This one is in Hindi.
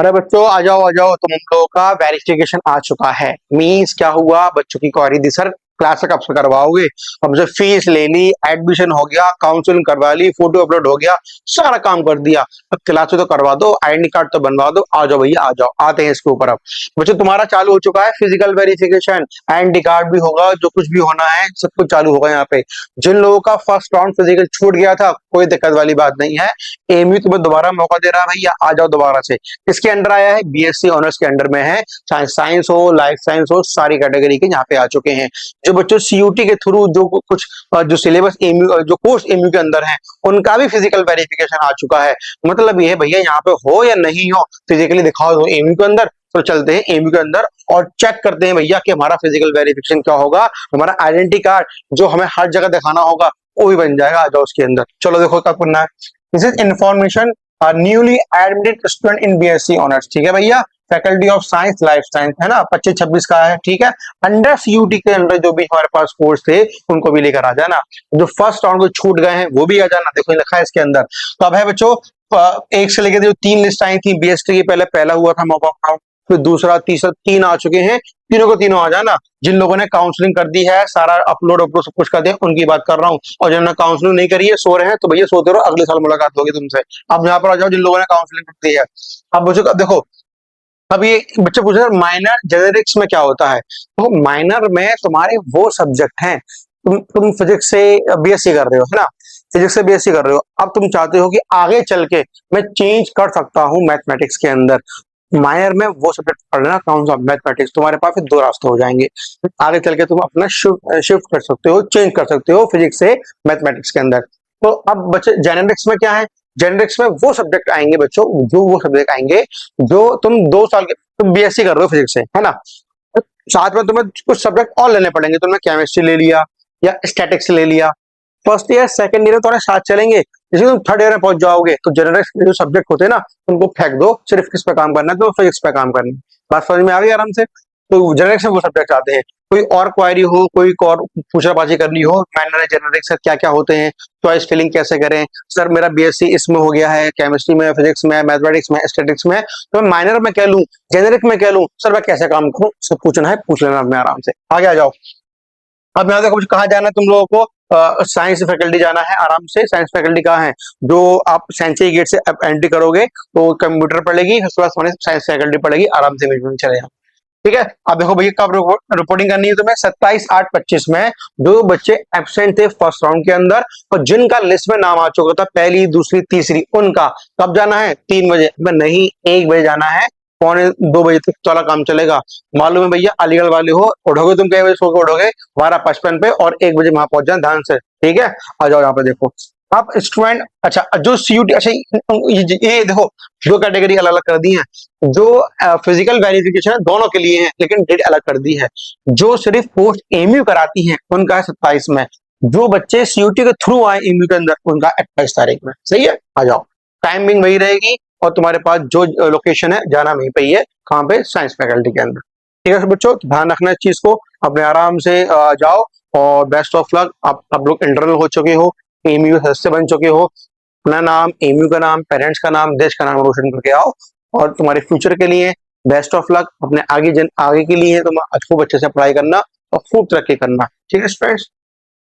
अरे बच्चों आ जाओ तुम लोगों का वेरिफिकेशन आ चुका है। मीन्स क्या हुआ, बच्चों की क्वेरी थी सर क्लास कब से करवाओगे। हमसे फीस ले ली, एडमिशन हो गया, काउंसलिंग करवा ली, फोटो अपलोड हो गया, सारा काम कर दिया। अब क्लास तो करवा दो, आईडी कार्ड तो बनवा दो। आ जाओ भैया आ जाओ, आते हैं इसके ऊपर। अब बच्चों तुम्हारा चालू हो चुका है फिजिकल वेरिफिकेशन, आईडी कार्ड भी होगा, जो कुछ भी होना है सब कुछ चालू होगा यहाँ पे। जिन लोगों का फर्स्ट राउंड फिजिकल छूट गया था, कोई दिक्कत वाली बात नहीं है। एमयू तुम्हें दोबारा मौका दे रहा है भैया, आ जाओ दोबारा से। किसके अंडर आया है? बीएससी ऑनर्स के अंडर में है। चाहे साइंस हो, लाइफ साइंस हो, सारी कैटेगरी के यहाँ पे आ चुके हैं। जो बच्चों सीयूटी के थ्रू जो कुछ जो सिलेबस एमयू जो कोर्स एमयू के अंदर है, उनका भी फिजिकल वेरिफिकेशन आ चुका है। मतलब ये है भैया, यहाँ पे हो या नहीं हो, फिजिकली दिखाओ दो एमयू के अंदर। तो चलते हैं एमयू के अंदर और चेक करते हैं भैया कि हमारा फिजिकल वेरिफिकेशन क्या होगा। हमारा आइडेंटिटी कार्ड जो हमें हर जगह दिखाना होगा वो भी बन जाएगा। आ जाओ उसके अंदर, चलो देखो क्या करना है। This is information newly admitted student in BSc honours. ठीक है भैया, faculty of science life science है ना, 25-26 का है। ठीक है, अंडर सीयूटी के अंदर जो भी हमारे पास कोर्स थे उनको भी लेकर आ जाना। जो फर्स्ट राउंड को छूट गए हैं वो भी आ जाना। देखो लिखा है इसके अंदर। तो अब है बच्चों, एक से लेकर जो 3 लिस्ट आई थी बीएससी की, पहले पहला हुआ था मॉक राउंड, फिर दूसरा तीसरा, 3 आ चुके हैं। तीनों को तीनों आ जाना। जिन लोगों ने काउंसलिंग कर दी है, सारा अपलोड अपलोड सब कुछ कर दिया, उनकी बात कर रहा हूँ। और जिन्होंने काउंसलिंग नहीं करी है, सो रहे हैं, तो भैया सोते रहो, अगले साल मुलाकात होगी तुमसे। अब यहाँ पर आ जाओ जिन लोगों ने काउंसलिंग कर दी है। अब बच्चों अब देखो, अब ये बच्चे पूछ रहे हैं माइनर जेनेरिक्स में क्या होता है। तो माइनर में तुम्हारे वो सब्जेक्ट हैं, तुम फिजिक्स से बीएससी कर रहे हो है ना, फिजिक्स से बीएससी कर रहे हो। अब तुम चाहते हो कि आगे चल के मैं चेंज कर सकता हूँ मैथमेटिक्स के अंदर। माइनर में वो सब्जेक्ट पढ़ लेना, कौन सा? मैथमेटिक्स। तुम्हारे पास फिर 2 रास्ते हो जाएंगे। आगे चल के तुम अपना शिफ्ट कर सकते हो, चेंज कर सकते हो फिजिक्स से मैथमेटिक्स के अंदर। तो अब बच्चे जेनेरिक्स में क्या है? जेनेरिक्स में वो सब्जेक्ट आएंगे बच्चों, जो वो सब्जेक्ट आएंगे जो तुम 2 साल के, तुम बीएससी कर रहे हो फिजिक्स से है ना, तो साथ में तुम्हें कुछ सब्जेक्ट और लेने पड़ेंगे। तुमने केमिस्ट्री ले लिया या स्टैटिक्स ले लिया, फर्स्ट ईयर सेकंड ईयर तुम्हारे साथ चलेंगे। जैसे तुम थर्ड ईयर में पहुंच जाओगे तो जेनेरिक्स के जो सब्जेक्ट होते हैं ना, उनको फेंक दो, सिर्फ किस पे काम करना है? तो फिजिक्स पे काम करना है। बात समझ में आ गई आराम से? तो जेनेरिक्स में वो सब्जेक्ट आते हैं। कोई और क्वायरी हो, कोई और पूछापाछी करनी हो, माइनर जेनेरिक्स क्या क्या होते हैं, चॉइस फिलिंग कैसे करें, सर मेरा बीएससी इसमें हो गया है, केमिस्ट्री में, फिजिक्स में, मैथमेटिक्स में, स्टैटिक्स में, तो मैं माइनर में क्या लूं, जेनेरिक में क्या लूं, सर मैं कैसे काम करूं, सब पूछना है पूछ लेना अपने आराम से। आगे आ जाओ। अब यहाँ देखो कहाँ जाना है तुम लोगों को, साइंस फैकल्टी जाना है आराम से। साइंस फैकल्टी कहाँ है? जो आप साइंस के गेट से एंट्री करोगे तो कंप्यूटर पड़ेगी, उसके बाद साइंस फैकल्टी पड़ेगी, आराम से में चले जाओ। ठीक है, अब देखो भैया कब रिपोर्टिंग करनी है तुम्हें? 27/8/25 में। जो बच्चे एब्सेंट थे फर्स्ट राउंड के अंदर और जिनका लिस्ट में नाम आ चुका था पहली, दूसरी, तीसरी, उनका कब जाना है? 3 बजे। नहीं, 1 बजे जाना है, 1:45 तक सारा काम चलेगा। मालूम है भैया, अलीगढ़ वाले हो, उठोगे तुम कै बजे सो के उठोगे? 12:55 पे, और 1 बजे वहां पहुंच जाए ध्यान से। ठीक है, आ जाओ यहाँ पे देखो। आप स्टूडेंट, अच्छा जो सीयूटी, अच्छा ये देखो 2 कैटेगरी अलग अलग कर दी है। जो फिजिकल वेरिफिकेशन है दोनों के लिए है, लेकिन डेट अलग कर दी है। जो सिर्फ पोस्ट एमयू कराती है उनका है 27 में। जो बच्चे सीयूटी के थ्रू आए एमयू के अंदर, उनका 28 तारीख में। सही है, आ जाओ। टाइमिंग वही रहेगी और तुम्हारे पास जो लोकेशन है जाना वहीं पे ही है। कहाँ पे? साइंस फैकल्टी के अंदर। ठीक है बच्चों, ध्यान रखना इस चीज को, अपने आराम से जाओ और बेस्ट ऑफ लक। आप लोग इंटरनल हो चुके हो, एमयू सदस्य बन चुके हो, अपना नाम, एमयू का नाम, पेरेंट्स का नाम, देश का नाम रोशन करके आओ। और तुम्हारे फ्यूचर के लिए बेस्ट ऑफ लक। अपने आगे के लिए तुम खूब अच्छे से पढ़ाई करना और खूब तरक्की करना। ठीक है स्टूडेंट्स।